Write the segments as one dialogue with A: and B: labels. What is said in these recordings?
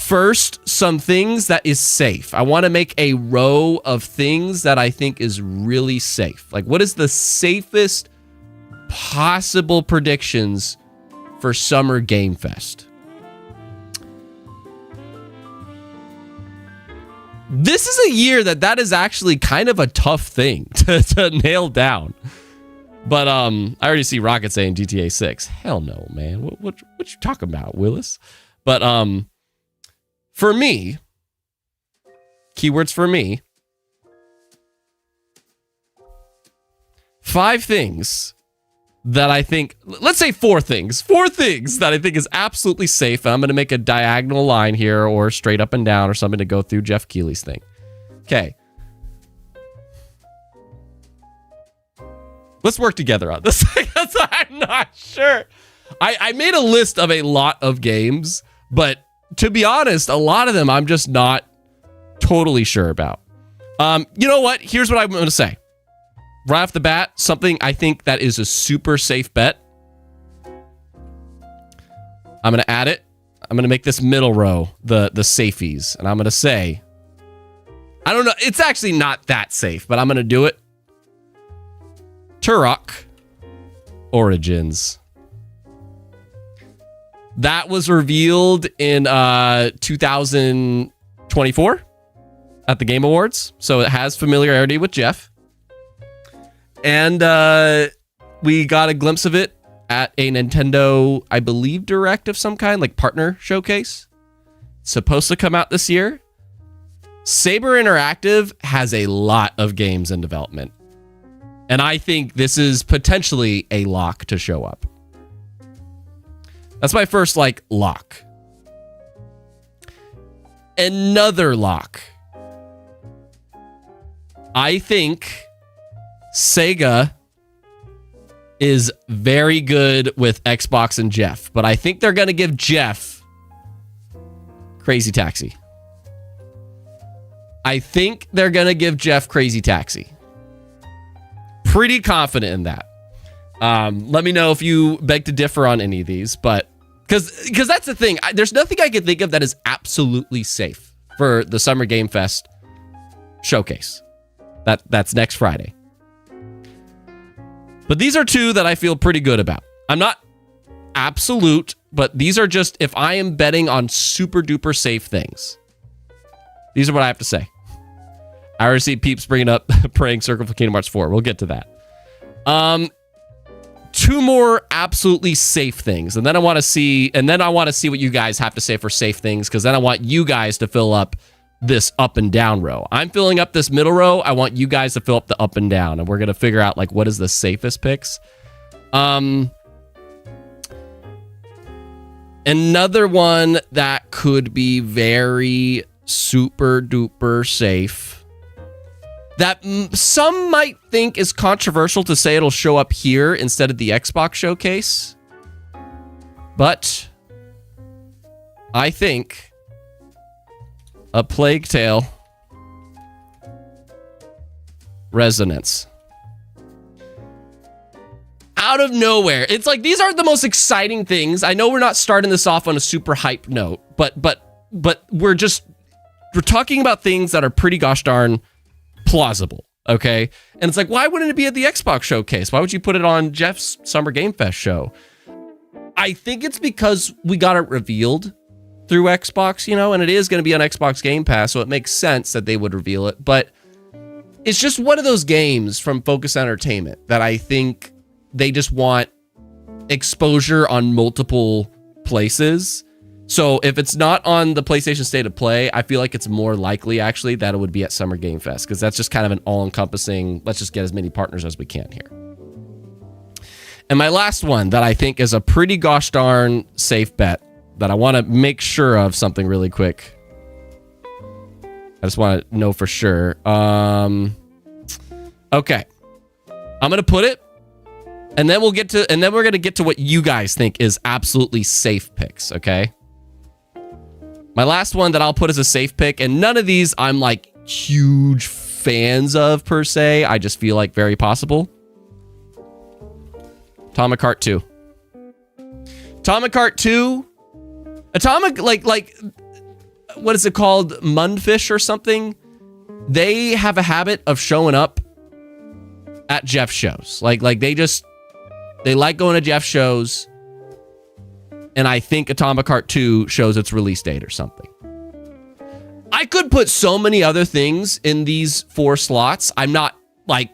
A: first some things that is safe. I want to make a row of things that I think is really safe. Like, what is the safest possible predictions for Summer Game Fest? This is a year that is actually kind of a tough thing to nail down. But I already see Rocket saying GTA 6. Hell no, man. What you talking about, Willis? But for me, keywords for me, 5 things that I think, let's say 4 things that I think is absolutely safe. I'm going to make a diagonal line here or straight up and down or something to go through Geoff Keighley's thing. Okay. Let's work together on this. I'm not sure. I made a list of a lot of games, but to be honest, a lot of them I'm just not totally sure about. You know what? Here's what I'm going to say. Right off the bat, something I think that is a super safe bet. I'm going to add it. I'm going to make this middle row the safeties. And I'm going to say, I don't know. It's actually not that safe, but I'm going to do it. Turok Origins. That was revealed in 2024 at the Game Awards. So it has familiarity with Geoff. And we got a glimpse of it at a Nintendo, I believe, Direct of some kind, like partner showcase. It's supposed to come out this year. Saber Interactive has a lot of games in development. And I think this is potentially a lock to show up. That's my first, lock. Another lock. I think Sega is very good with Xbox and Geoff, but I think they're going to give Geoff Crazy Taxi. I think they're going to give Geoff Crazy Taxi. Pretty confident in that. Let me know if you beg to differ on any of these, but because that's the thing. There's nothing I can think of that is absolutely safe for the Summer Game Fest showcase. That's next Friday. But these are 2 that I feel pretty good about. I'm not absolute, but these are just, if I am betting on super duper safe things, these are what I have to say. I already see Peeps bringing up Praying Circle for Kingdom Hearts 4. We'll get to that. 2 more absolutely safe things, and then I want to see what you guys have to say for safe things, because then I want you guys to fill up this up and down row. I'm filling up this middle row. I want you guys to fill up the up and down, and we're gonna figure out what is the safest picks. Another one that could be very super duper safe, that some might think is controversial to say it'll show up here instead of the Xbox showcase. But I think A Plague Tale Resonance. Out of nowhere. It's these aren't the most exciting things. I know we're not starting this off on a super hype note, but we're talking about things that are pretty gosh darn plausible, okay? And it's why wouldn't it be at the Xbox showcase? Why would you put it on Geoff's Summer Game Fest show? I think it's because we got it revealed through Xbox, and it is going to be on Xbox Game Pass, so it makes sense that they would reveal it. But it's just one of those games from Focus Entertainment that I think they just want exposure on multiple places. So if it's not on the PlayStation State of Play, I feel like it's more likely actually that it would be at Summer Game Fest, because that's just kind of an all-encompassing, let's just get as many partners as we can here. And my last one that I think is a pretty gosh darn safe bet that I want to make sure of something really quick. I just want to know for sure. Okay. I'm going to put it, and then we're going to get to what you guys think is absolutely safe picks, okay? My last one that I'll put as a safe pick, and none of these I'm huge fans of per se. I just feel very possible. Atomic Heart 2. Atomic Heart 2. Atomic, what is it called? Mundfish or something? They have a habit of showing up at Geoff shows. Like they like going to Geoff shows. And I think Atomic Heart 2 shows its release date or something. I could put so many other things in these 4 slots. I'm not like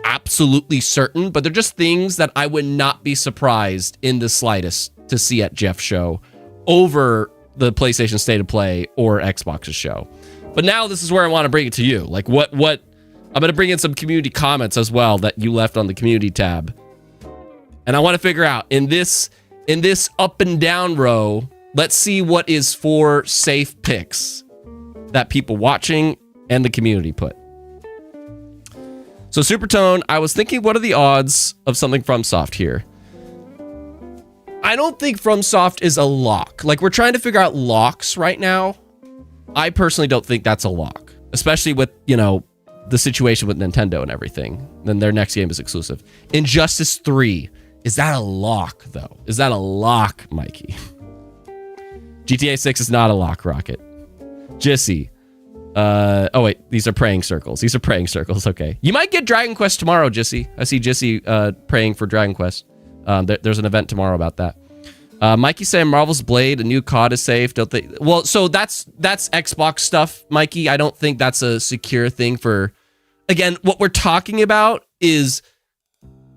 A: absolutely certain, but they're just things that I would not be surprised in the slightest to see at Geoff show over the PlayStation State of Play or Xbox's show. But now this is where I want to bring it to you. Like what I'm going to bring in some community comments as well that you left on the community tab. And I want to figure out in this up and down row, let's see what is 4 safe picks that people watching and the community put. So Supertone, I was thinking, what are the odds of something FromSoft here? I don't think FromSoft is a lock. Like, we're trying to figure out locks right now. I personally don't think that's a lock, especially with, you know, the situation with Nintendo and everything. Then their next game is exclusive. Injustice 3. Is that a lock, though? Is that a lock, Mikey? GTA 6 is not a lock, Rocket. Jissy. Oh, wait. These are praying circles. These are praying circles. Okay. You might get Dragon Quest tomorrow, Jissy. I see Jissy praying for Dragon Quest. There's an event tomorrow about that. Mikey saying Marvel's Blade, a new COD is safe. Don't they? Well, so that's Xbox stuff, Mikey. I don't think that's a secure thing for... Again, what we're talking about is...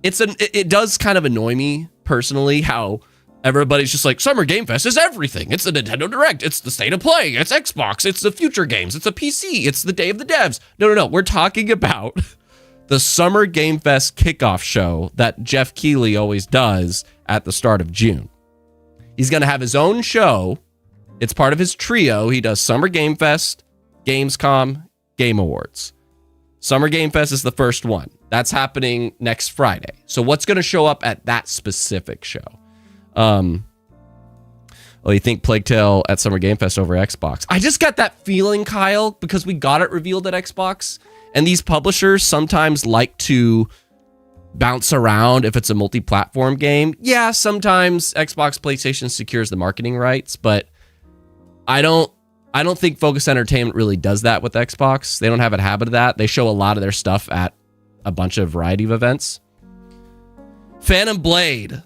A: It does kind of annoy me, personally, how everybody's just like, Summer Game Fest is everything. It's the Nintendo Direct. It's the State of Play. It's Xbox. It's the future games. It's a PC. It's the Day of the Devs. No. We're talking about the Summer Game Fest kickoff show that Geoff Keighley always does at the start of June. He's going to have his own show. It's part of his trio. He does Summer Game Fest, Gamescom, Game Awards. Summer Game Fest is the first one. That's happening next Friday. So what's going to show up at that specific show? Oh, you think Plague Tale at Summer Game Fest over Xbox? I just got that feeling, Kyle, because we got it revealed at Xbox. And these publishers sometimes like to bounce around if it's a multi-platform game. Yeah, sometimes Xbox, PlayStation secures the marketing rights, but I don't think Focus Entertainment really does that with Xbox. They don't have a habit of that. They show a lot of their stuff at a bunch of variety of events. Phantom Blade.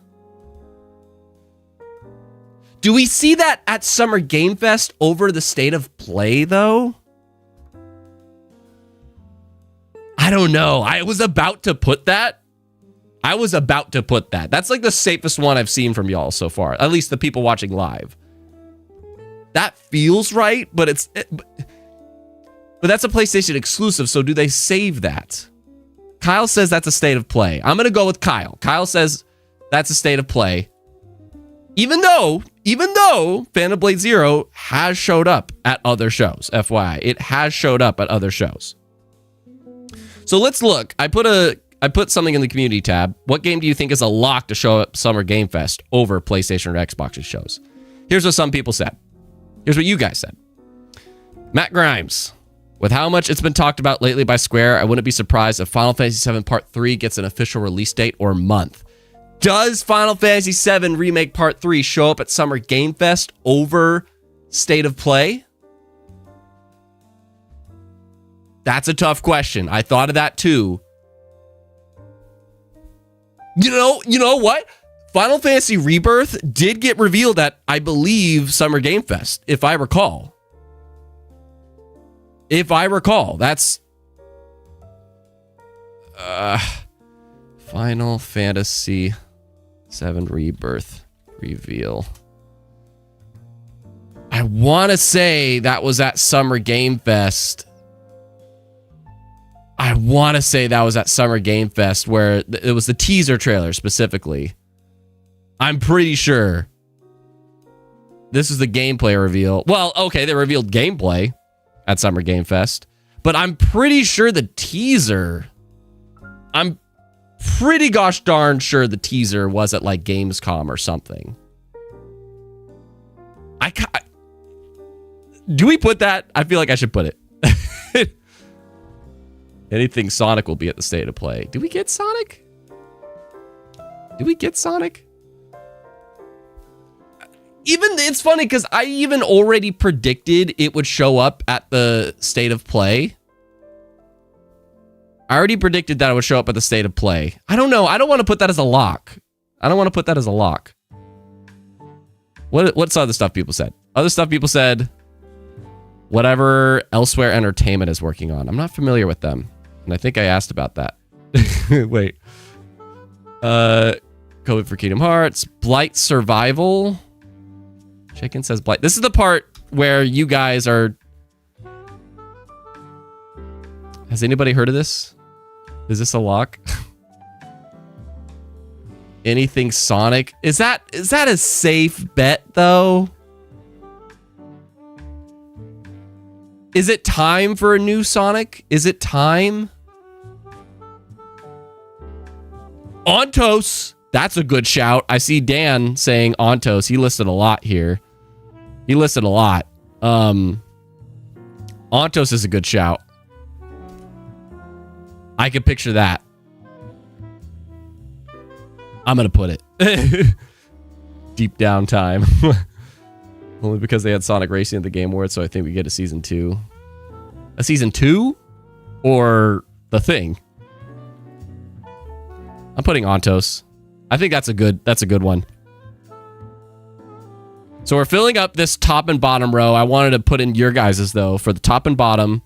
A: Do we see that at Summer Game Fest over the State of Play, though? I don't know. I was about to put that. That's like the safest one I've seen from y'all so far. At least the people watching live. That feels right, but that's a PlayStation exclusive, so do they save that? Kyle says that's a State of Play. I'm going to go with Kyle. Kyle says that's a State of Play. Even though Phantom Blade Zero has showed up at other shows, FYI. It has showed up at other shows. So let's look. I put something in the community tab. What game do you think is a lock to show up Summer Game Fest over PlayStation or Xbox's shows? Here's what some people said. Here's what you guys said. Matt Grimes. With how much it's been talked about lately by Square, I wouldn't be surprised if Final Fantasy VII Part 3 gets an official release date or month. Does Final Fantasy VII Remake Part 3 show up at Summer Game Fest over State of Play? That's a tough question. I thought of that too. You know what? Final Fantasy Rebirth did get revealed at, I believe, Summer Game Fest, if I recall. That's Final Fantasy VII Rebirth reveal. I want to say that was at Summer Game Fest. Where it was the teaser trailer specifically. I'm pretty sure this is the gameplay reveal. Well, okay, they revealed gameplay at Summer Game Fest, but I'm pretty sure the teaser, I'm pretty gosh darn sure the teaser was at like Gamescom or something. Do we put that? I feel like I should put it. Anything Sonic will be at the State of Play. Do we get Sonic? even it's funny because I even already predicted it would show up at the state of play. I already predicted that it would show up at the state of play. I don't know. I don't want to put that as a lock. What's other stuff people said? Other stuff people said, whatever Elsewhere Entertainment is working on. I'm not familiar with them. And I think I asked about that. Wait. COVID for Kingdom Hearts. Blight Survival. Chicken says Blight. This is the part where you guys are... Has anybody heard of this? Is this a lock? Anything Sonic? Is that a safe bet, though? Is it time for a new Sonic? Is it time? Ontos. That's a good shout. I see Dan saying Ontos. He listed a lot here. Ontos is a good shout. I could picture that. I'm going to put it. Deep down time. Only because they had Sonic Racing at the Game Awards, so I think we get a season 2. A season 2? Or The Thing? I'm putting Ontos. I think that's a good one. So we're filling up this top and bottom row. I wanted to put in your guys's, though, for the top and bottom.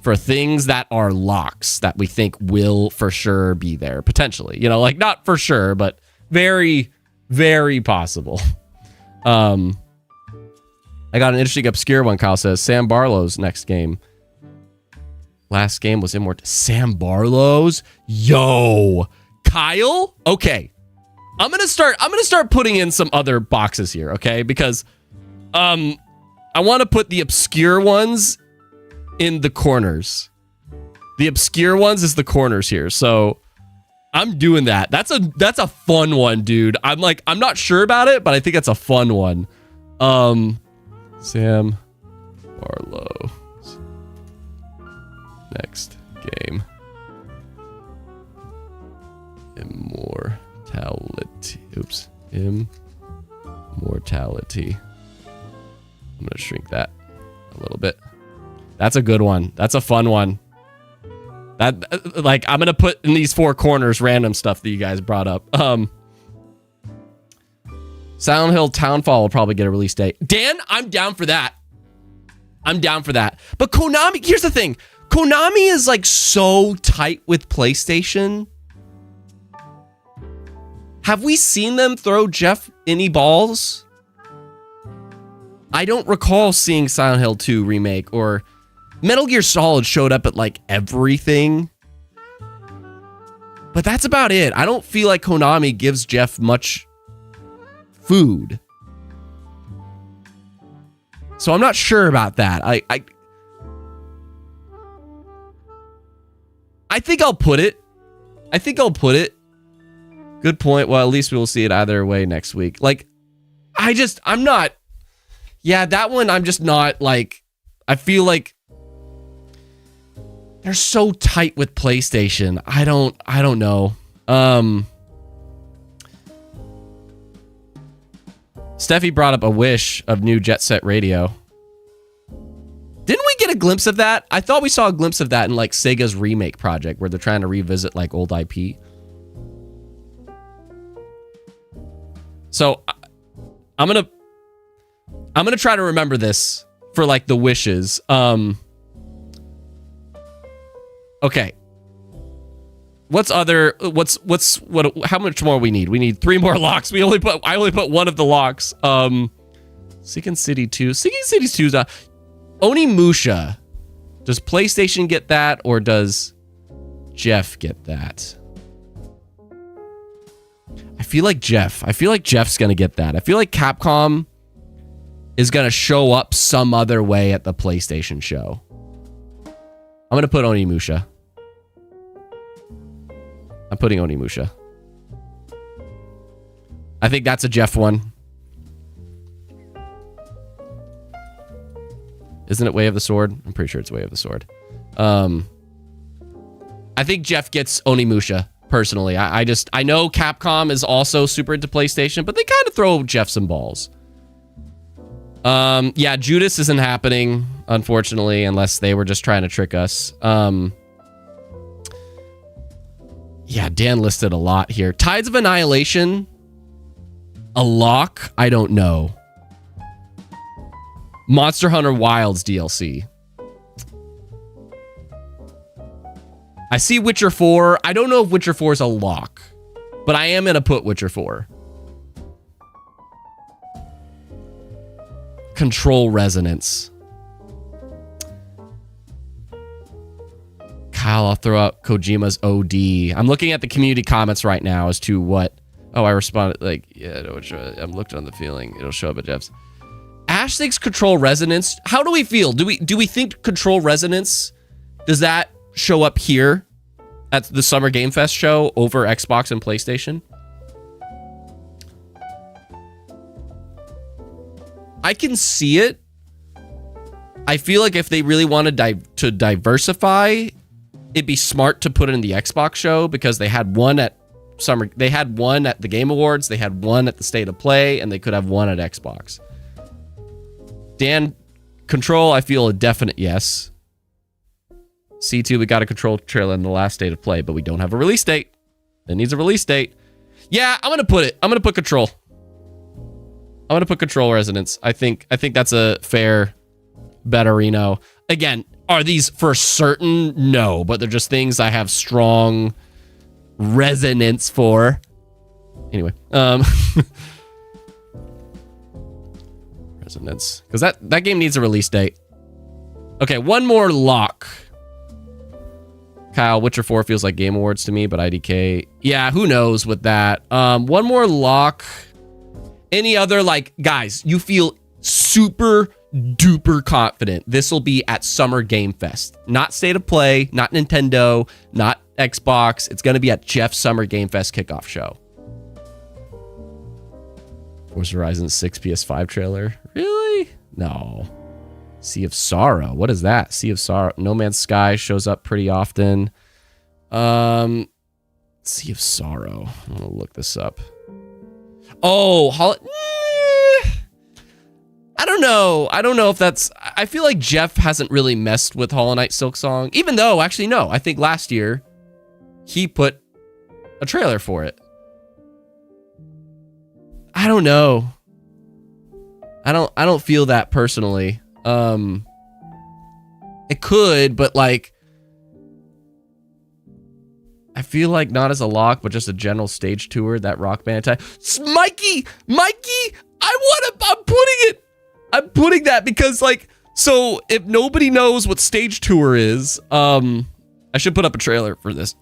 A: For things that are locks that we think will for sure be there, potentially. You know, like not for sure, but very, very possible. I got an interesting obscure one, Kyle says. Sam Barlow's next game. Last game was Immortal. Sam Barlow's? Yo! Kyle? Okay. I'm gonna start putting in some other boxes here, okay? Because I want to put the obscure ones in the corners. The obscure ones is the corners here. So I'm doing that. That's a fun one, dude. I'm not sure about it, but I think that's a fun one. Sam Barlow's next game. Immortality. Oops. Immortality. I'm gonna shrink that a little bit. That's a good one. That's a fun one. That, like, I'm gonna put in these 4 corners random stuff that you guys brought up. Silent Hill Townfall will probably get a release date. Dan, I'm down for that. But Konami, here's the thing. Konami is like so tight with PlayStation. Have we seen them throw Geoff any balls? I don't recall seeing Silent Hill 2 remake or Metal Gear Solid showed up at like everything. But that's about it. I don't feel like Konami gives Geoff much food. So I'm not sure about that. I think I'll put it. Good point. Well, at least we will see it either way next week. Like, I'm not. Yeah, that one I'm just not like. I feel like they're so tight with PlayStation. I don't know. Steffi brought up a wish of new Jet Set Radio. Didn't we get a glimpse of that? I thought we saw a glimpse of that in like Sega's remake project where they're trying to revisit like old IP. So I'm gonna try to remember this for like the wishes. Okay. How much more we need? We need 3 more locks. I only put 1 of the locks. Sinking City 2. Sinking City 2's Onimusha. Does PlayStation get that or does Geoff get that? I feel like Geoff's gonna get that. I feel like Capcom is gonna show up some other way at the PlayStation show. I'm gonna put Onimusha. I'm putting Onimusha. I think that's a Geoff one. Isn't it Way of the Sword? I'm pretty sure it's Way of the Sword. I think Geoff gets Onimusha, personally. I know Capcom is also super into PlayStation, but they kind of throw Geoff some balls. Yeah, Judas isn't happening, unfortunately, unless they were just trying to trick us. Yeah, Dan listed a lot here. Tides of Annihilation, a lock? I don't know. Monster Hunter Wilds DLC. I see Witcher 4. I don't know if Witcher 4 is a lock, but I am going to put Witcher 4. Control Resonance. Kyle, I'll throw out Kojima's OD. I'm looking at the community comments right now as to what... Oh, I responded like, yeah, I'm looking on the feeling. It'll show up at Jeff's. Ash thinks Control Resonance. How do we feel? Do we think Control Resonance, does that show up here at the Summer Game Fest show over Xbox and PlayStation? I can see it. I feel like if they really wanted to diversify, it'd be smart to put it in the Xbox show because they had one at the Game Awards, they had one at the State of Play, and they could have one at Xbox. Dan, Control, I feel a definite yes. C2, we got a Control trailer in the last State of Play, but we don't have a release date. It needs a release date. Yeah, I'm gonna put it. I'm gonna put Control. I'm gonna put Control Resonance. I think that's a fair betterino. Again, are these for certain? No, but they're just things I have strong resonance for. Anyway, resonance, because that game needs a release date. Okay, one more lock. Kyle, Witcher 4 feels like Game Awards to me, but IDK, yeah, who knows with that. One more lock. Any other, like, guys, you feel super duper confident this will be at Summer Game Fest, not State of Play, not Nintendo, not Xbox. It's going to be at Jeff's Summer Game Fest kickoff show. Forza Horizon 6 PS5 trailer. Really? No. Sea of Sorrow. What is that? Sea of Sorrow. No Man's Sky shows up pretty often. Sea of Sorrow. I'm going to look this up. Oh, I don't know. I don't know if that's... I feel like Jeff hasn't really messed with Hollow Knight Silksong, even though, actually, no. I think last year, he put a trailer for it. I don't know. I don't feel that personally. It could, but like... I feel like not as a lock, but just a general stage tour, that Rock Band type. Mikey, I'm putting that because, like, so if nobody knows what stage tour is, I should put up a trailer for this.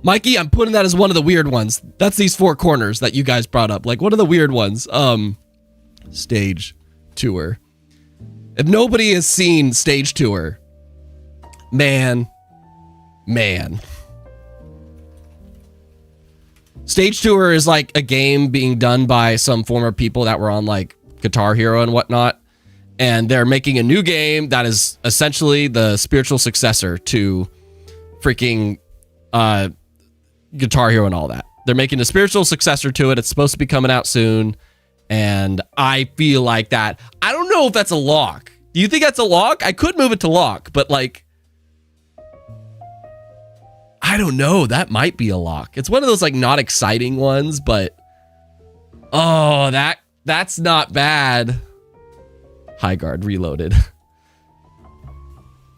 A: Mikey, I'm putting that as one of the weird ones. That's these four corners that you guys brought up. Like, what are the weird ones? Stage tour. If nobody has seen stage tour, man. Stage Tour is like a game being done by some former people that were on like Guitar Hero and whatnot. And they're making a new game that is essentially the spiritual successor to freaking Guitar Hero and all that. They're making a spiritual successor to it. It's supposed to be coming out soon. And I feel like that. I don't know if that's a lock. Do you think that's a lock? I could move it to lock, but like... I don't know. That might be a lock. It's one of those like not exciting ones, but oh, that's not bad. High Guard Reloaded.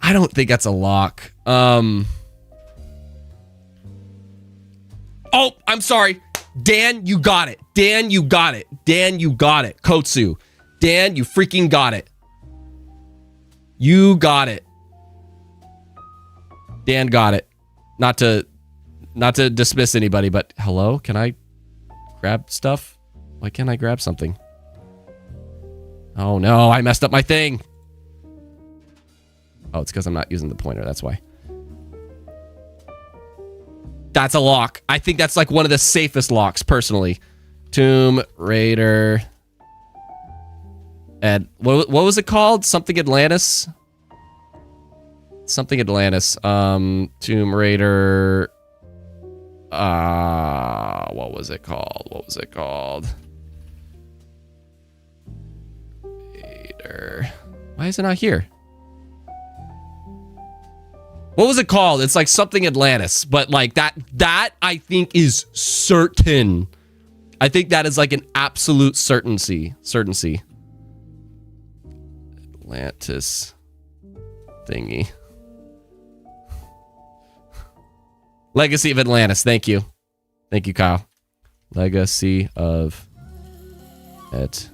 A: I don't think that's a lock. Oh, I'm sorry. Dan, you got it. Dan, you got it. Kotsu. Dan, you freaking got it. You got it. Dan got it. Not to dismiss anybody, but hello, can I grab stuff? Why can't I grab something? Oh no, I messed up my thing. Oh, it's because I'm not using the pointer, that's why. That's a lock. I think that's like one of the safest locks, personally. Tomb Raider. And what was it called? Something Atlantis? Something Atlantis. Tomb Raider. What was it called? Why is it not here? What was it called? It's like something Atlantis, but like that I think is certain. I think that is like an absolute certainty. Atlantis thingy. Legacy of Atlantis. Thank you. Thank you, Kyle. Legacy of Atlantis.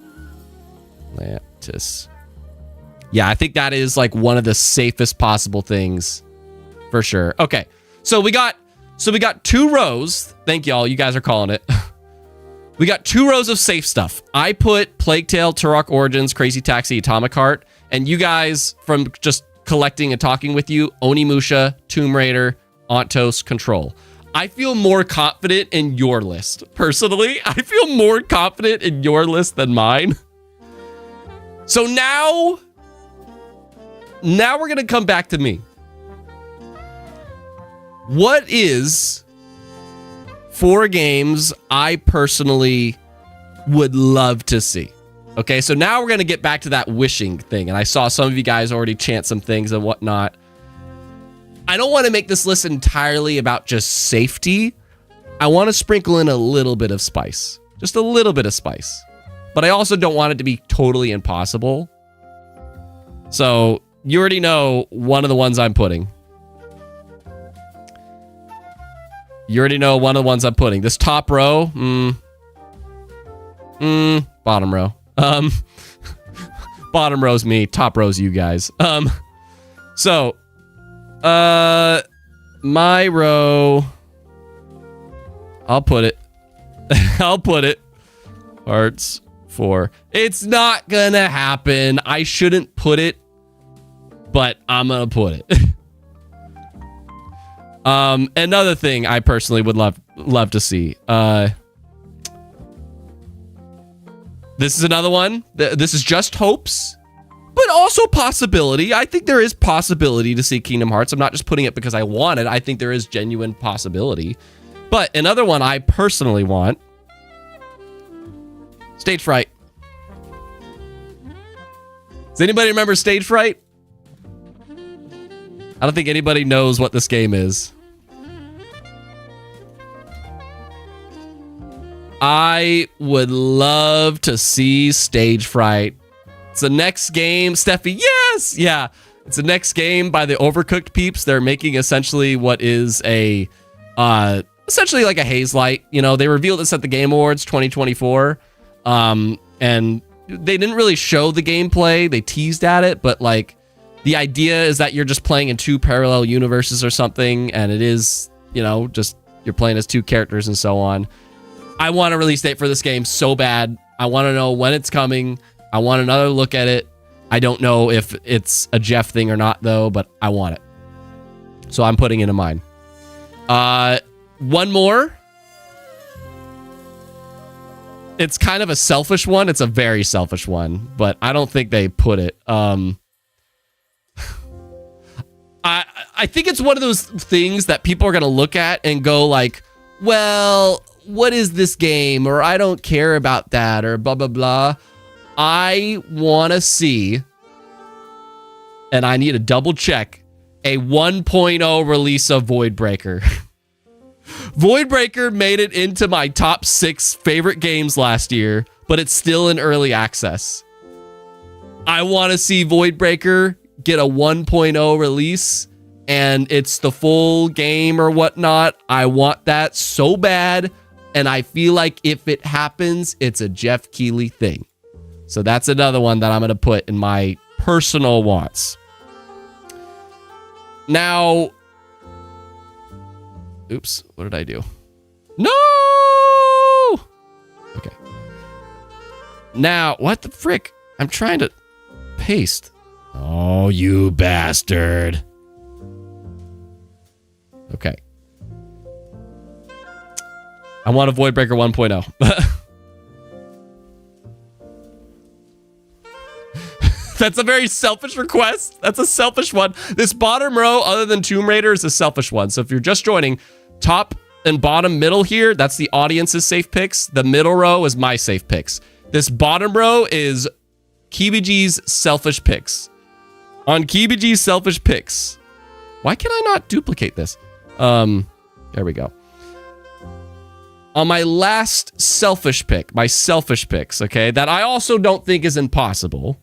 A: Yeah, I think that is like one of the safest possible things for sure. Okay. So we got 2 rows. Thank y'all. You guys are calling it. We got 2 rows of safe stuff. I put Plague Tale, Turok Origins, Crazy Taxi, Atomic Heart, and you guys from just collecting and talking with you, Onimusha, Tomb Raider, Ontos, Control. I feel more confident in your list. Personally, I feel more confident in your list than mine. So now we're going to come back to me. What is 4 games I personally would love to see? Okay, so now we're going to get back to that wishing thing. And I saw some of you guys already chant some things and whatnot. I don't want to make this list entirely about just safety. I want to sprinkle in a little bit of spice. Just a little bit of spice. But I also don't want it to be totally impossible. So you already know one of the ones I'm putting. You already know one of the ones I'm putting. This top row, bottom row. Bottom row's me, top row's you guys. So, my row, I'll put it. I'll put it. Hearts 4. It's not gonna happen. I shouldn't put it, but I'm gonna put it. Another thing I personally would love to see. This is another one. This is just hopes, but also possibility. I think there is possibility to see Kingdom Hearts. I'm not just putting it because I want it. I think there is genuine possibility. But another one I personally want. Stage Fright. Does anybody remember Stage Fright? I don't think anybody knows what this game is. I would love to see Stage Fright. It's the next game. Steffi, yes! Yeah. It's the next game by the Overcooked peeps. They're making essentially what is a... essentially like a Haze Light. You know, they revealed this at the Game Awards 2024. And they didn't really show the gameplay. They teased at it, but like... The idea is that you're just playing in 2 parallel universes or something, and it is, you know, just you're playing as 2 characters and so on. I want a release date for this game so bad. I want to know when it's coming. I want another look at it. I don't know if it's a Geoff thing or not, though, but I want it. So I'm putting it in mine. One more. It's kind of a selfish one. It's a very selfish one, but I don't think they put it. I think it's one of those things that people are going to look at and go like, well, what is this game? Or I don't care about that or blah, blah, blah. I want to see, and I need to double check, a 1.0 release of Voidbreaker. Voidbreaker made it into my top 6 favorite games last year, but it's still in early access. I want to see Voidbreaker get a 1.0 release and it's the full game or whatnot. I want that so bad, and I feel like if it happens, it's a Geoff Keighley thing. So that's another one that I'm going to put in my personal wants. Now, oops, what did I do? No! Okay. Now, what the frick? I'm trying to paste. Oh, you bastard. Okay. I want a Voidbreaker 1.0. That's a very selfish request. That's a selfish one. This bottom row, other than Tomb Raider, is a selfish one. So if you're just joining, top and bottom middle here, that's the audience's safe picks. The middle row is my safe picks. This bottom row is Kibiji's selfish picks. On Kibiji's selfish picks. Why can I not duplicate this? There we go. On my last selfish pick, my selfish picks, okay, that I also don't think is impossible.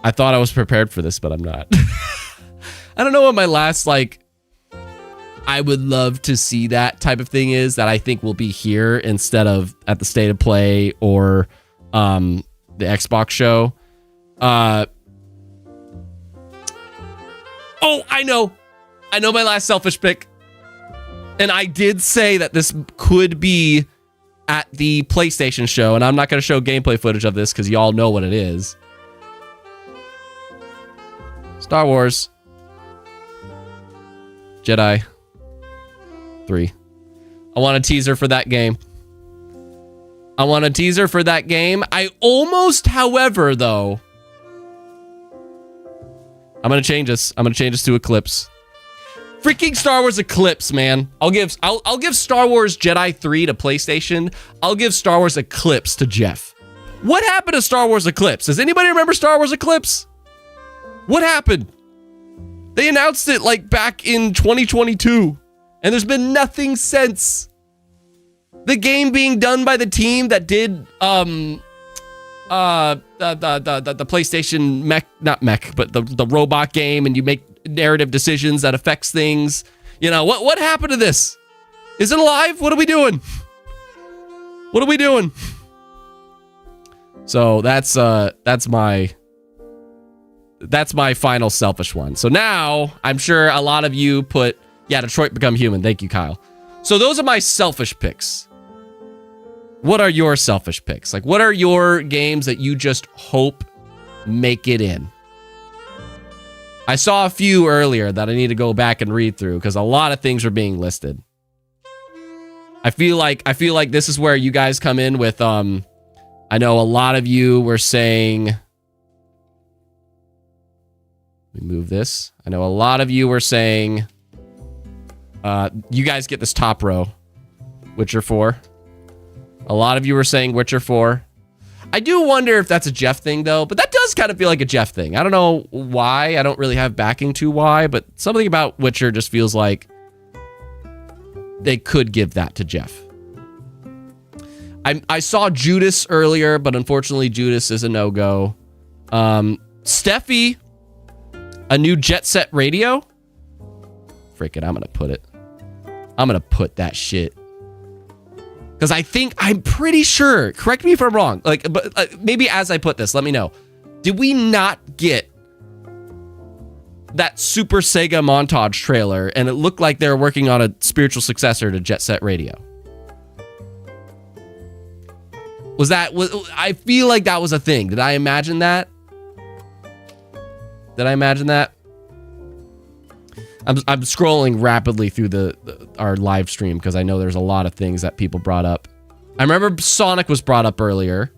A: I thought I was prepared for this, but I'm not. I don't know what my last, like, I would love to see that type of thing is that I think will be here instead of at the State of Play or the Xbox show. Oh, I know my last selfish pick. And I did say that this could be at the PlayStation show, and I'm not going to show gameplay footage of this because y'all know what it is. Star Wars Jedi 3. I want a teaser for that game. I almost, however, though, I'm going to change this. I'm going to change this to Eclipse. Freaking Star Wars Eclipse, man. I'll give Star Wars Jedi 3 to PlayStation. I'll give Star Wars Eclipse to Geoff. What happened to Star Wars Eclipse? Does anybody remember Star Wars Eclipse? What happened? They announced it like back in 2022, and there's been nothing since. The game being done by the team that did the PlayStation mech, not mech, but the robot game, and you make narrative decisions that affects things. You know, what happened to this? Is it alive? What are we doing? So that's my final selfish one. So now I'm sure a lot of you put, yeah, Detroit Become Human. Thank you, Kyle. So those are my selfish picks. What are your selfish picks? Like, what are your games that you just hope make it in? I saw a few earlier that I need to go back and read through because a lot of things are being listed. I feel like this is where you guys come in with, I know a lot of you were saying, let me move this. I know a lot of you were saying, you guys get this top row, Witcher 4. A lot of you were saying Witcher 4. I do wonder if that's a Geoff thing, though, but that does kind of feel like a Geoff thing. I don't know why. I don't really have backing to why, but something about Witcher just feels like they could give that to Geoff. I saw Judas earlier, but unfortunately Judas is a no-go. Steffi, a new Jet Set Radio. Freaking, I'm gonna put that shit. Because I'm pretty sure, correct me if I'm wrong, like, but maybe as I put this, let me know. Did we not get that Super Sega montage trailer and it looked like they were working on a spiritual successor to Jet Set Radio? I feel like that was a thing. Did I imagine that? I'm scrolling rapidly through our live stream because I know there's a lot of things that people brought up. I remember Sonic was brought up earlier.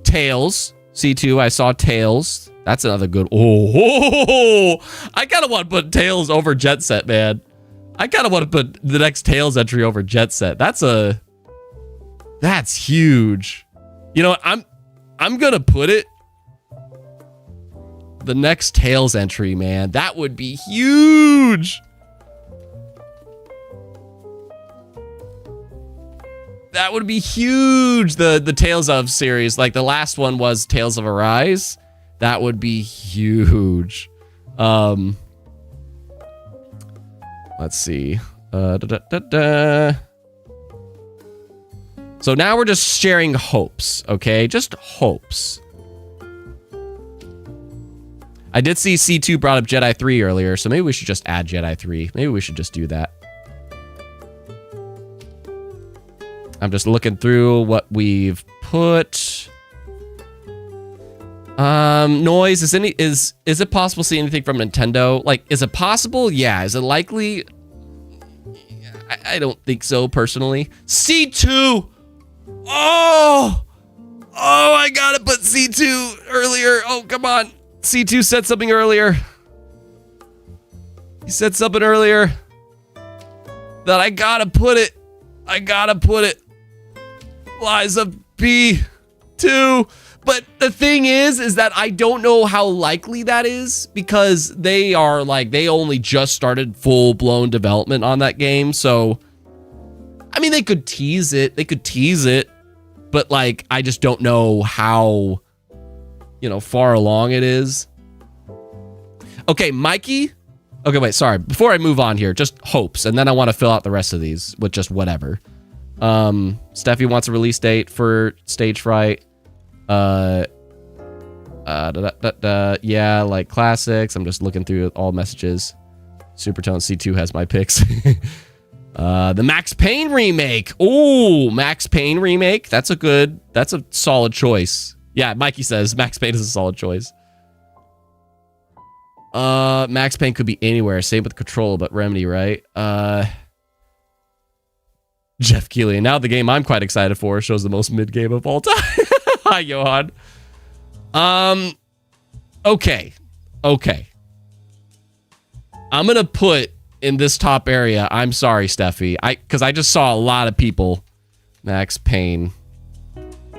A: Tails, C2, I saw Tails. That's another good. Oh, I kind of want to put Tails over Jet Set, man. I kind of want to put the next Tails entry over Jet Set. That's huge. You know what? I'm gonna put it. The next Tails entry, man. That would be huge. That would be huge. The Tales of series. Like the last one was Tales of Arise. That would be huge. Let's see. So now we're just sharing hopes, okay? Just hopes. I did see C2 brought up Jedi 3 earlier, so maybe we should just add Jedi 3. Maybe we should just do that. I'm just looking through what we've put. Noise, is it possible to see anything from Nintendo? Like, is it possible? Yeah. Is it likely? I don't think so, personally. C2! Oh, I gotta put C2 earlier. Oh, come on. C2 said something earlier. He said something earlier. that I gotta put it. Liza B2. But the thing is that I don't know how likely that is because they are like, they only just started full-blown development on that game. So, I mean, they could tease it. But like, I just don't know how, you know, far along it is. Okay, Mikey. Okay, wait, sorry. Before I move on here, just hopes. And then I want to fill out the rest of these with just whatever. Steffi wants a release date for Stage Fright. Yeah, like classics. I'm just looking through all messages. Supertone C2 has my picks. The Max Payne remake. Oh, Max Payne remake. That's a solid choice. Yeah, Mikey says Max Payne is a solid choice. Max Payne could be anywhere. Same with Control, but Remedy, right? Geoff Keighley. And now the game I'm quite excited for shows the most mid game of all time. Hi, Johan. Okay. I'm gonna put in this top area. I'm sorry, Steffi. Because I just saw a lot of people. Max Payne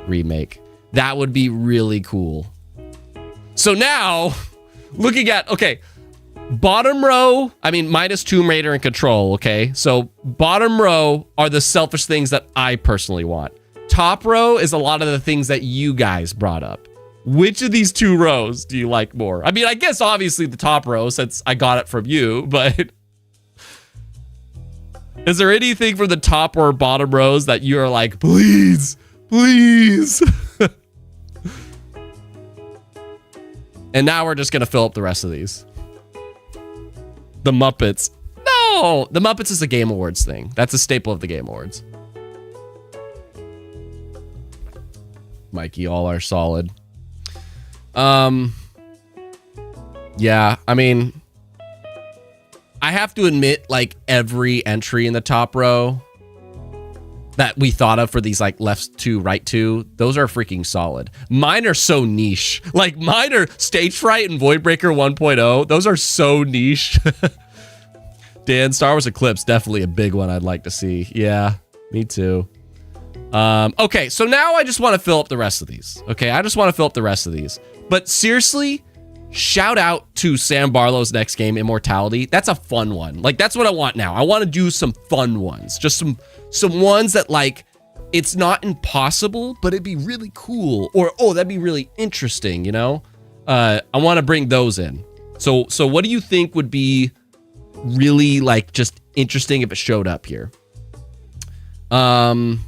A: remake. That would be really cool. So now, looking at, okay, bottom row, I mean, minus Tomb Raider and Control, okay? So bottom row are the selfish things that I personally want. Top row is a lot of the things that you guys brought up. Which of these two rows do you like more? I mean, I guess obviously the top row since I got it from you, but is there anything from the top or bottom rows that you are like, please? And now we're just going to fill up the rest of these. The Muppets. No, the Muppets is a Game Awards thing. That's a staple of the Game Awards. Mikey, all are solid. Yeah, I mean, I have to admit, like, every entry in the top row that we thought of for these, like, left two, right two, those are freaking solid. Mine are so niche. Like, mine are Stage Fright and Voidbreaker 1.0. Those are so niche. Dan, Star Wars Eclipse, definitely a big one I'd like to see. Yeah, me too. Okay, so now I just want to fill up the rest of these. Okay, I just want to fill up the rest of these. But seriously, shout out to Sam Barlow's next game, Immortality. That's a fun one. Like, that's what I want now. I want to do some fun ones. Just some ones that, like, it's not impossible, but it'd be really cool. Or, oh, that'd be really interesting, you know? I want to bring those in. So what do you think would be really, like, just interesting if it showed up here? I'm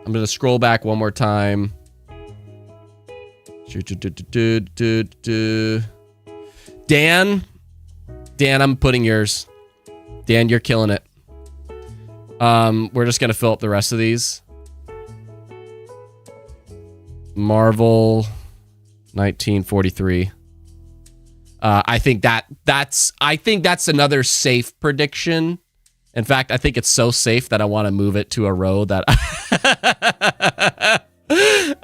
A: going to scroll back one more time. Dan, I'm putting yours. Dan, you're killing it. We're just going to fill up the rest of these. Marvel 1943. I think that's another safe prediction. In fact, I think it's so safe that I want to move it to a row that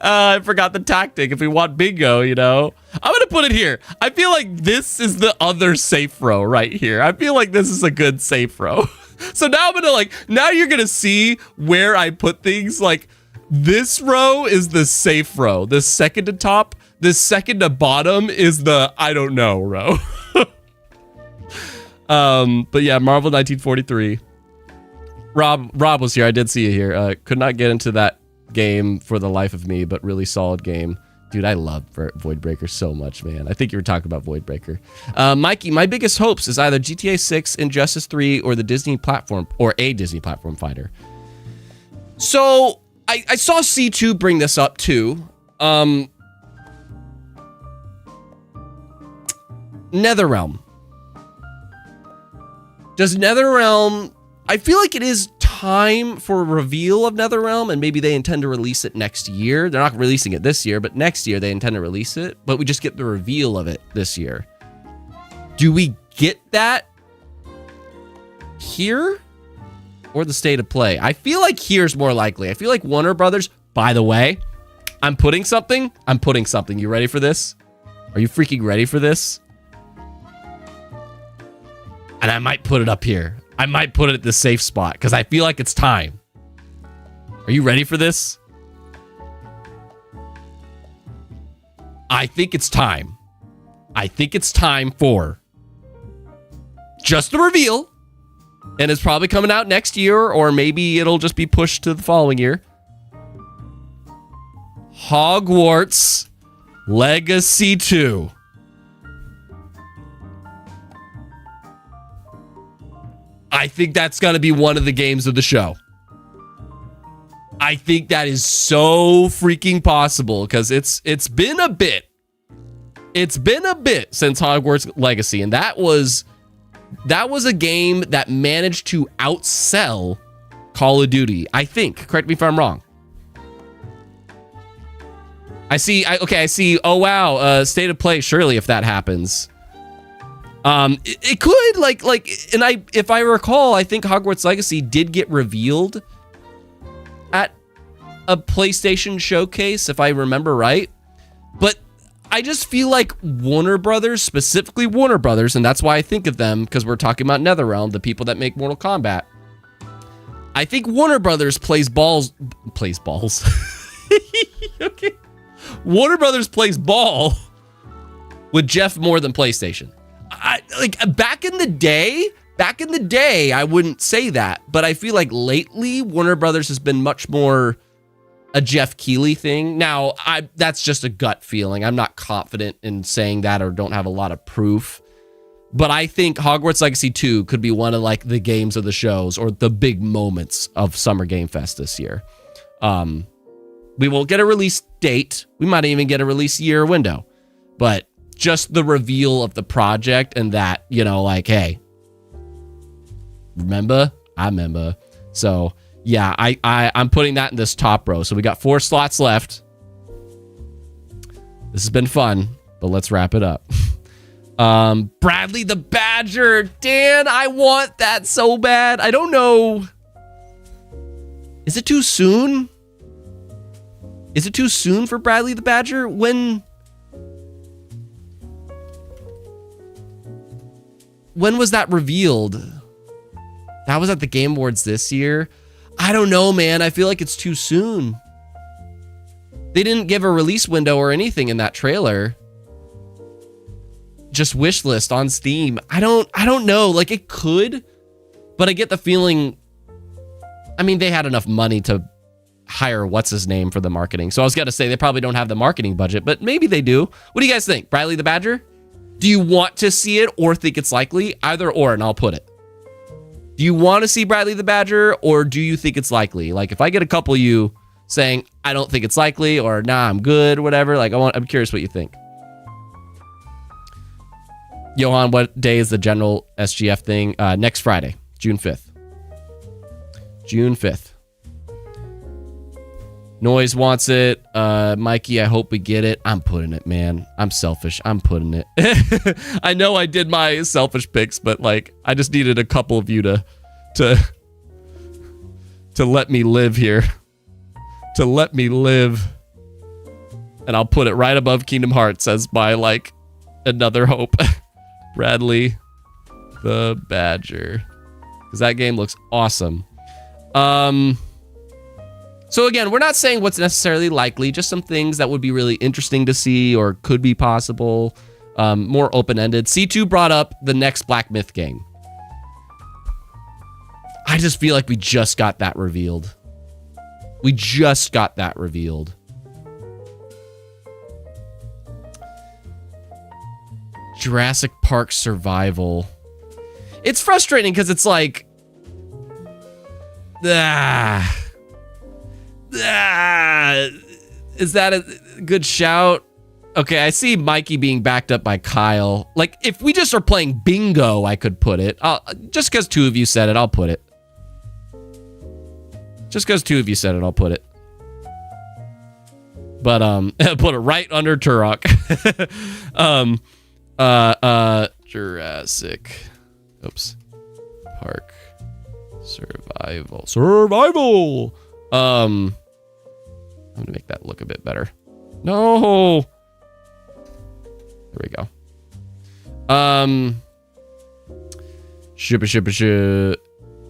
A: I forgot the tactic. If we want bingo, you know, I'm going to put it here. I feel like this is the other safe row right here. I feel like this is a good safe row. So now I'm going to now you're going to see where I put things. Like, this row is the safe row. This second to top, this second to bottom is the I don't know row. But yeah, Marvel 1943. Rob was here. I did see you here. Could not get into that game for the life of me, but really solid game. Dude, I love Voidbreaker so much, man. I think you were talking about Voidbreaker. Mikey, my biggest hopes is either GTA 6, Injustice 3, or the Disney platform, or a Disney platform fighter. So I saw C2 bring this up too. NetherRealm. Does NetherRealm... I feel like it is time for a reveal of NetherRealm, and maybe they intend to release it next year. They're not releasing it this year, but next year they intend to release it. But we just get the reveal of it this year. Do we get that here or the state of play? I feel like here's more likely. I feel like Warner Brothers, by the way, I'm putting something. You ready for this? Are you freaking ready for this? And I might put it up here. I might put it at the safe spot because I feel like it's time. Are you ready for this? I think it's time. I think it's time for just the reveal. And it's probably coming out next year, or maybe it'll just be pushed to the following year. Hogwarts Legacy 2. I think that's going to be one of the games of the show. I think that is so freaking possible because it's been a bit. It's been a bit since Hogwarts Legacy, and that was a game that managed to outsell Call of Duty. I think. Correct me if I'm wrong. I see. Oh wow, state of play. Surely, if that happens, it could if I recall, I think Hogwarts Legacy did get revealed at a PlayStation showcase, if I remember right. But I just feel like Warner Brothers, specifically Warner Brothers, and that's why I think of them because we're talking about NetherRealm, the people that make Mortal Kombat. I think Warner Brothers plays balls. Okay. Warner Brothers plays ball with Geoff more than PlayStation. Back in the day, I wouldn't say that, but I feel like lately Warner Brothers has been much more a Geoff Keighley thing. Now, that's just a gut feeling. I'm not confident in saying that or don't have a lot of proof. But I think Hogwarts Legacy 2 could be one of the games of the shows or the big moments of Summer Game Fest this year. We will get a release date. We might even get a release year window. But just the reveal of the project and that, hey, remember? I remember. So yeah, I'm putting that in this top row. So we got 4 slots left. This has been fun, but let's wrap it up. Bradley the Badger. Dan, I want that so bad. I don't know. Is it too soon? Is it too soon for Bradley the Badger? When was that revealed? That was at the Game Awards this year. I don't know, man. I feel like it's too soon. They didn't give a release window or anything in that trailer. Just wish list on Steam. I don't know. It could, but I get the feeling. I mean, they had enough money to hire what's his name for the marketing. So I was gonna say they probably don't have the marketing budget, but maybe they do. What do you guys think? Bradley the Badger? Do you want to see it or think it's likely? Either or, and I'll put it. Do you want to see Bradley the Badger or do you think it's likely? If I get a couple of you saying, I don't think it's likely or nah, I'm good, or whatever, I'm curious what you think. Johan, what day is the general SGF thing? Next Friday, June 5th. June 5th. Noise wants it. Mikey, I hope we get it. I'm putting it, man. I'm selfish. I'm putting it. I know I did my selfish picks, but I just needed a couple of you to let me live here. To let me live. And I'll put it right above Kingdom Hearts as my another hope. Bradley the Badger. Because that game looks awesome. So again, we're not saying what's necessarily likely, just some things that would be really interesting to see or could be possible, more open-ended. C2 brought up the next Black Myth game. I just feel like we just got that revealed. We just got that revealed. Jurassic Park Survival. It's frustrating because it's is that a good shout? Okay, I see Mikey being backed up by Kyle. If we just are playing bingo, I could put it. Just because 2 of you said it, I'll put it. Just because 2 of you said it, I'll put it. But put it right under Turok. Jurassic. Oops. Park. Survival. I'm gonna make that look a bit better. No. There we go.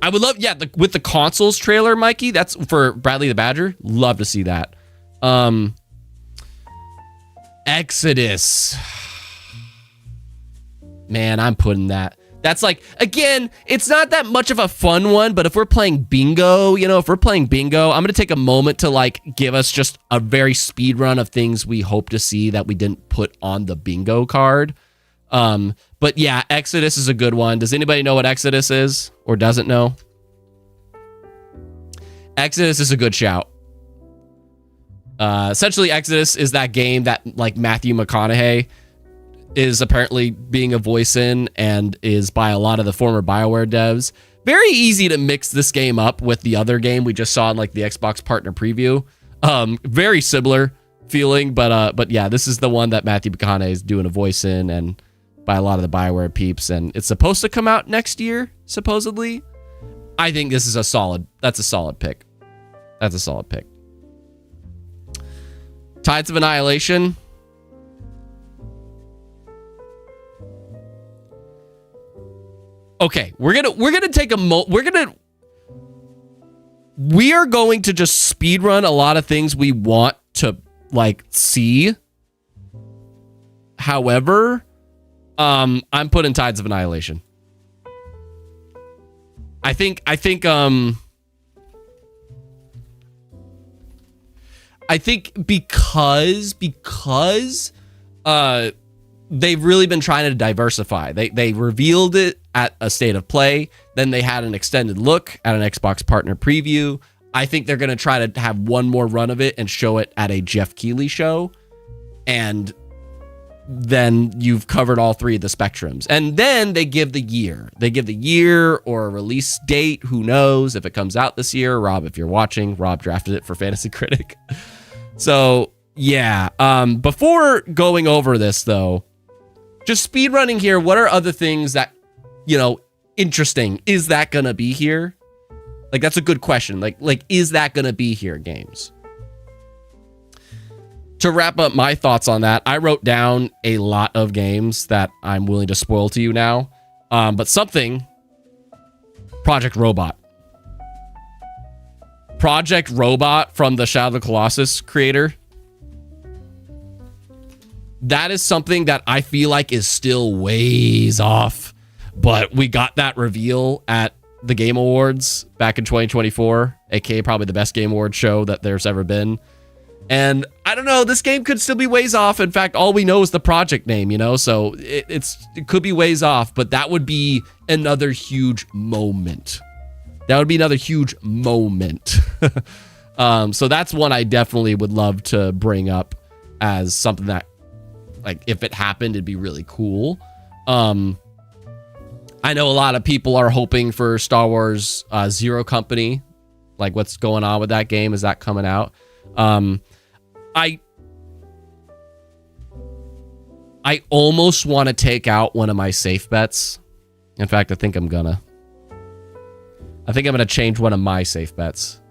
A: I would love, yeah, with the consoles trailer, Mikey, that's for Bradley the Badger. Love to see that. Exodus. Man, I'm putting that. That's like, again, it's not that much of a fun one, but if we're playing bingo, you know, I'm going to take a moment to like give us just a very speed run of things we hope to see that we didn't put on the bingo card. But yeah, Exodus is a good one. Does anybody know what Exodus is or doesn't know? Exodus is a good shout. Essentially, Exodus is that game that like Matthew McConaughey is apparently being a voice in and is by a lot of the former BioWare devs. Very easy to mix this game up with the other game we just saw in like the Xbox partner preview. Very similar feeling, but yeah, this is the one that Matthew McConaughey is doing a voice in and by a lot of the BioWare peeps, and it's supposed to come out next year, supposedly. I think this is a solid pick. That's a solid pick. Tides of Annihilation. Okay, we are going to just speed run a lot of things we want to like see. However, I'm putting Tides of Annihilation. I think because they've really been trying to diversify. They revealed it at a state of play. Then they had an extended look at an Xbox partner preview. I think they're going to try to have one more run of it and show it at a Geoff Keighley show. And then you've covered all three of the spectrums. And then they give the year. They give the year or a release date. Who knows if it comes out this year. Rob, if you're watching, Rob drafted it for Fantasy Critic. So, yeah. Before going over this, though, just speed running here, what are other things that, you know, interesting? Is that going to be here? Like, that's a good question. Like, is that going to be here, games? To wrap up my thoughts on that, I wrote down a lot of games that I'm willing to spoil to you now. But something, Project Robot. Project Robot from the Shadow of the Colossus creator. That is something that I feel like is still ways off, but we got that reveal at the Game Awards back in 2024, aka probably the best Game Awards show that there's ever been. And I don't know, this game could still be ways off. In fact, all we know is the project name, you know, so it could be ways off, but that would be another huge moment. That would be another huge moment. So that's one I definitely would love to bring up as something that, like, if it happened, it'd be really cool. I know a lot of people are hoping for Star Wars Zero Company. Like, what's going on with that game? Is that coming out? I almost want to take out one of my safe bets. In fact, I think I'm gonna change one of my safe bets.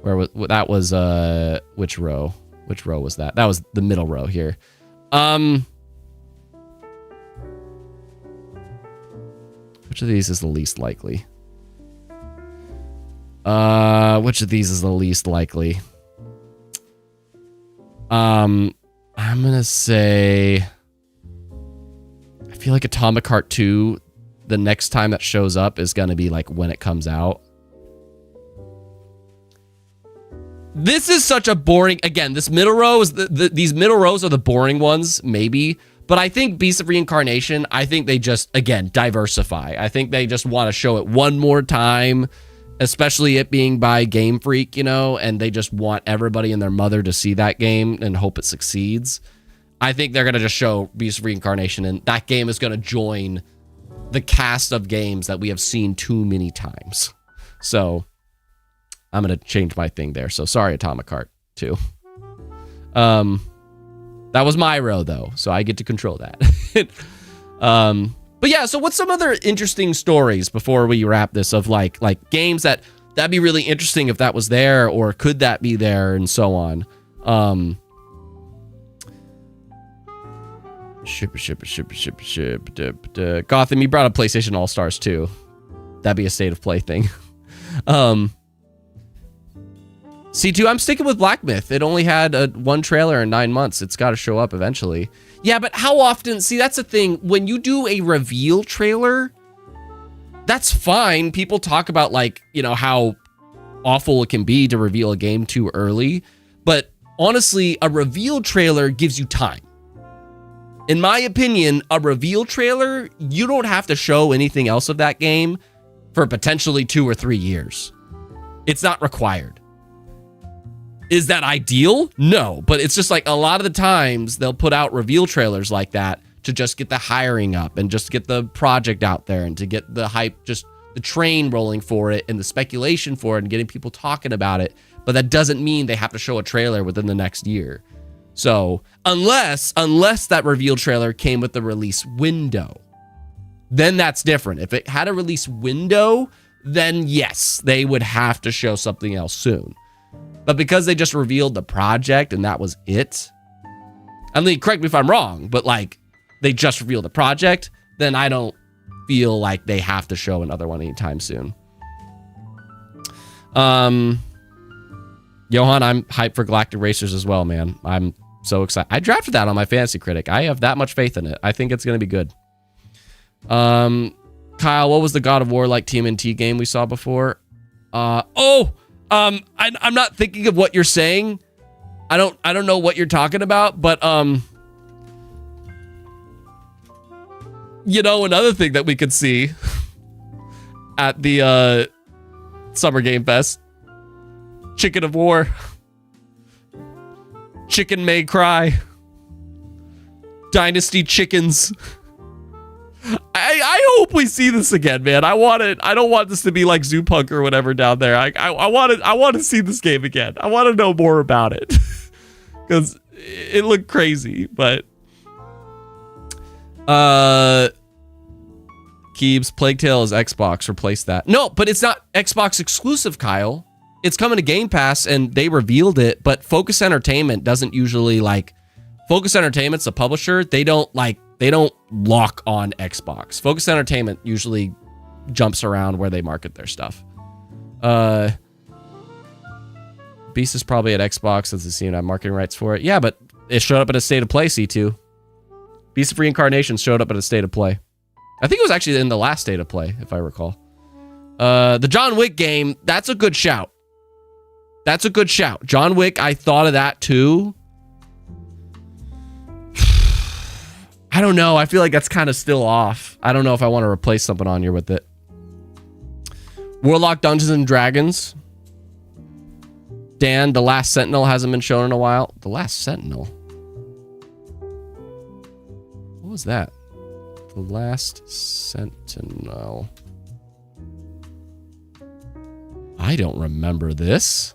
A: Where that was which row? Which row was that? That was the middle row here. Which of these is the least likely? Which of these is the least likely? I'm gonna say, I feel like Atomic Heart 2, the next time that shows up is gonna be like when it comes out. This is such a boring, again, this middle row is these middle rows are the boring ones, maybe. But I think Beast of Reincarnation, I think they just, again, diversify. I think they just want to show it one more time, especially it being by Game Freak, you know, and they just want everybody and their mother to see that game and hope it succeeds. I think they're going to just show Beast of Reincarnation, and that game is going to join the cast of games that we have seen too many times. So I'm going to change my thing there. So sorry, Atomic Heart 2. That was my row, though, so I get to control that. But yeah, so what's some other interesting stories before we wrap this of like games that'd be really interesting if that was there, or could that be there, and so on. Gotham, you brought up PlayStation All-Stars too. That'd be a state of play thing. C2, I'm sticking with Black Myth. It only had one trailer in 9 months. It's got to show up eventually. Yeah, but how often? See, that's the thing. When you do a reveal trailer, that's fine. People talk about, like, you know, how awful it can be to reveal a game too early. But honestly, a reveal trailer gives you time. In my opinion, a reveal trailer, you don't have to show anything else of that game for potentially 2 or 3 years. It's not required. Is that ideal? No, but it's just like a lot of the times they'll put out reveal trailers like that to just get the hiring up and just get the project out there and to get the hype, just the train rolling for it and the speculation for it and getting people talking about it. But that doesn't mean they have to show a trailer within the next year. So unless that reveal trailer came with the release window, then that's different. If it had a release window, then yes, they would have to show something else soon. But because they just revealed the project and that was it, I mean, correct me if I'm wrong, but like they just revealed the project, then I don't feel like they have to show another one anytime soon. Johan, I'm hyped for Galactic Racers as well, man. I'm so excited. I drafted that on my Fantasy Critic. I have that much faith in it. I think it's going to be good. Kyle, what was the God of War like TMNT game we saw before? I'm not thinking of what you're saying. I don't know what you're talking about, but you know, another thing that we could see at the Summer Game Fest, Chicken of War, Chicken May Cry, Dynasty Chickens. I hope we see this again, man. I don't want this to be like Zoo Punk or whatever down there. I want to see this game again. I want to know more about it because it looked crazy. But Keebs, Plague Tale is Xbox. Replace that. No, but it's not Xbox exclusive, Kyle. It's coming to Game Pass and they revealed it. But Focus Entertainment doesn't usually like. Focus Entertainment's a publisher. They don't lock on Xbox. Focus Entertainment usually jumps around where they market their stuff. Beast is probably at Xbox since it seemed to have marketing rights for it. Yeah, but it showed up at a State of Play, C2. Beast of Reincarnation showed up at a State of Play. I think it was actually in the last State of Play, if I recall. The John Wick game, that's a good shout. That's a good shout. John Wick, I thought of that too. I don't know. I feel like that's kind of still off. I don't know if I want to replace something on here with it. Warlock Dungeons and Dragons. Dan, The Last Sentinel hasn't been shown in a while. The Last Sentinel? What was that? The Last Sentinel. I don't remember this.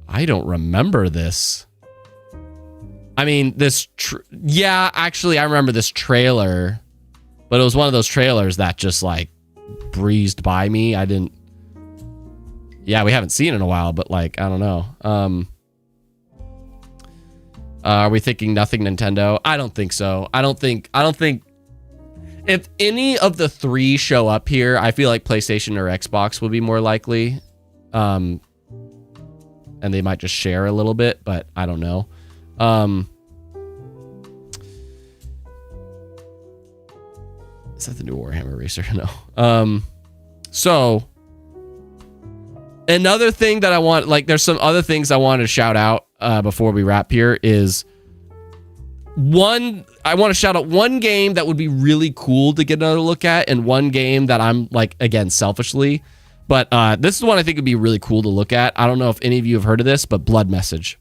A: I don't remember this. I mean, yeah, actually, I remember this trailer, but it was one of those trailers that just like breezed by me. Yeah, we haven't seen it in a while, but like, I don't know. Are we thinking nothing Nintendo? I don't think so. I don't think if any of the three show up here, I feel like PlayStation or Xbox would be more likely. And they might just share a little bit, but I don't know. Is that the new Warhammer Racer? No. So another thing that I want, like, there's some other things I wanted to shout out before we wrap here is I want to shout out one game that would be really cool to get another look at, and one game that I'm like, again, selfishly, but this is one I think would be really cool to look at. I don't know if any of you have heard of this, but Blood Message.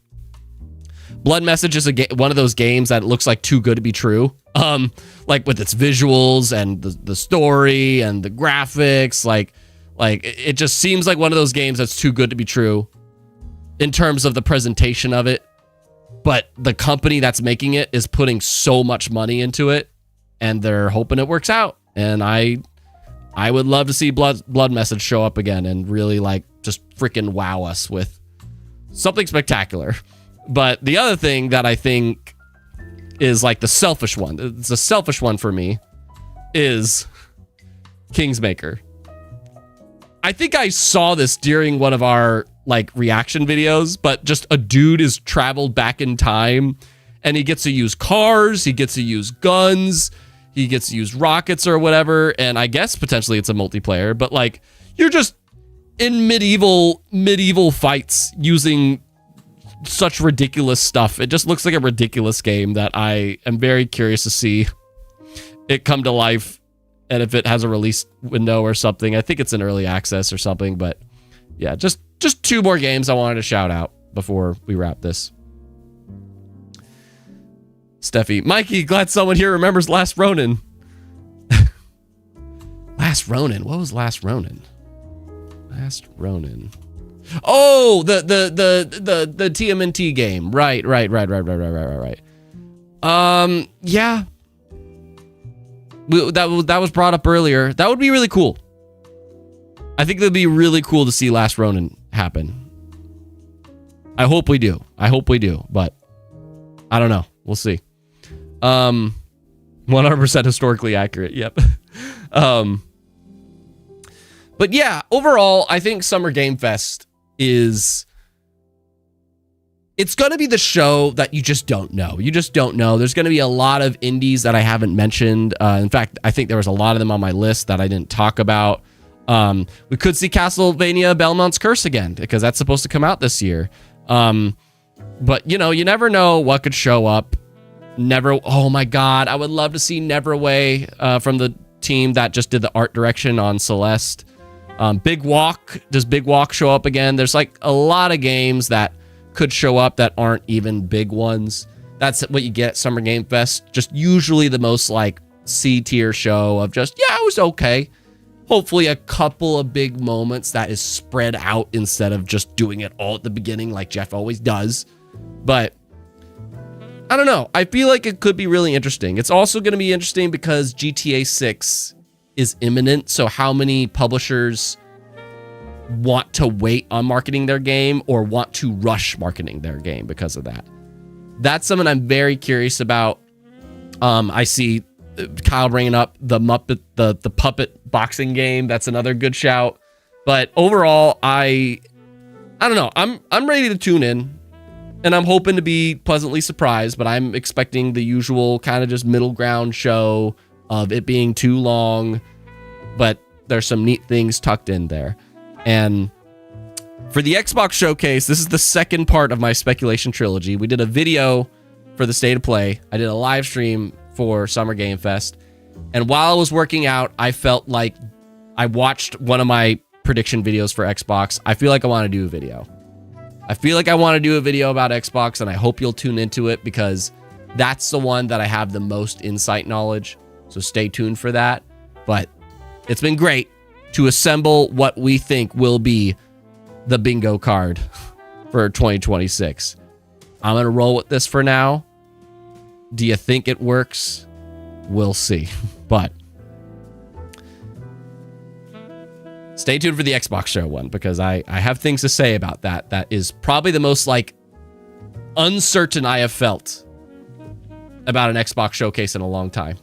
A: Blood Message is one of those games that looks like too good to be true. Like with its visuals and the story and the graphics, like it just seems like one of those games that's too good to be true in terms of the presentation of it. But the company that's making it is putting so much money into it, and they're hoping it works out. And I would love to see Blood Message show up again and really like just freaking wow us with something spectacular. But the other thing that I think is like the selfish one, it's a selfish one for me, is Kingsmaker. I think I saw this during one of our like reaction videos, but just a dude is traveled back in time and he gets to use cars, he gets to use guns, he gets to use rockets or whatever, and I guess potentially it's a multiplayer, but like you're just in medieval fights using such ridiculous stuff. It just looks like a ridiculous game that I am very curious to see it come to life, and if it has a release window or something. I think it's in early access or something, but yeah, just 2 more games I wanted to shout out before we wrap this. Steffi, Mikey, glad someone here remembers Last Ronin. Last Ronin, what was Last Ronin? Last Ronin. Oh, the TMNT game. Right. Yeah. That was brought up earlier. That would be really cool. I think it'd be really cool to see Last Ronin happen. I hope we do, but I don't know. We'll see. 100% historically accurate. Yep. But yeah, overall, I think Summer Game Fest it's going to be the show that you just don't know. You just don't know. There's going to be a lot of indies that I haven't mentioned. In fact, I think there was a lot of them on my list that I didn't talk about. We could see Castlevania Belmont's Curse again, because that's supposed to come out this year. But, you know, you never know what could show up. Oh my God, I would love to see Neverway from the team that just did the art direction on Celeste. Big Walk, does Big Walk show up again? There's like a lot of games that could show up that aren't even big ones. That's what you get at Summer Game Fest. Just usually the most like C tier show of just, yeah, it was okay. Hopefully a couple of big moments that is spread out instead of just doing it all at the beginning like Geoff always does. But I don't know. I feel like it could be really interesting. It's also going to be interesting because GTA 6 is imminent. So how many publishers want to wait on marketing their game or want to rush marketing their game because of that? That's something I'm very curious about. I see Kyle bringing up the puppet boxing game. That's another good shout. But overall, I don't know. I'm ready to tune in, and I'm hoping to be pleasantly surprised, but I'm expecting the usual kind of just middle ground show of it being too long, but there's some neat things tucked in there. And for the Xbox showcase, this is the second part of my speculation trilogy. We did a video for the State of Play. I did a live stream for Summer Game Fest. And while I was working out, I felt like I watched one of my prediction videos for Xbox. I feel like I want to do a video. I feel like I want to do a video about Xbox, and I hope you'll tune into it because that's the one that I have the most insight knowledge. So stay tuned for that. But it's been great to assemble what we think will be the bingo card for 2026. I'm going to roll with this for now. Do you think it works? We'll see. But stay tuned for the Xbox show one, because I have things to say about that. That is probably the most like uncertain I have felt about an Xbox showcase in a long time.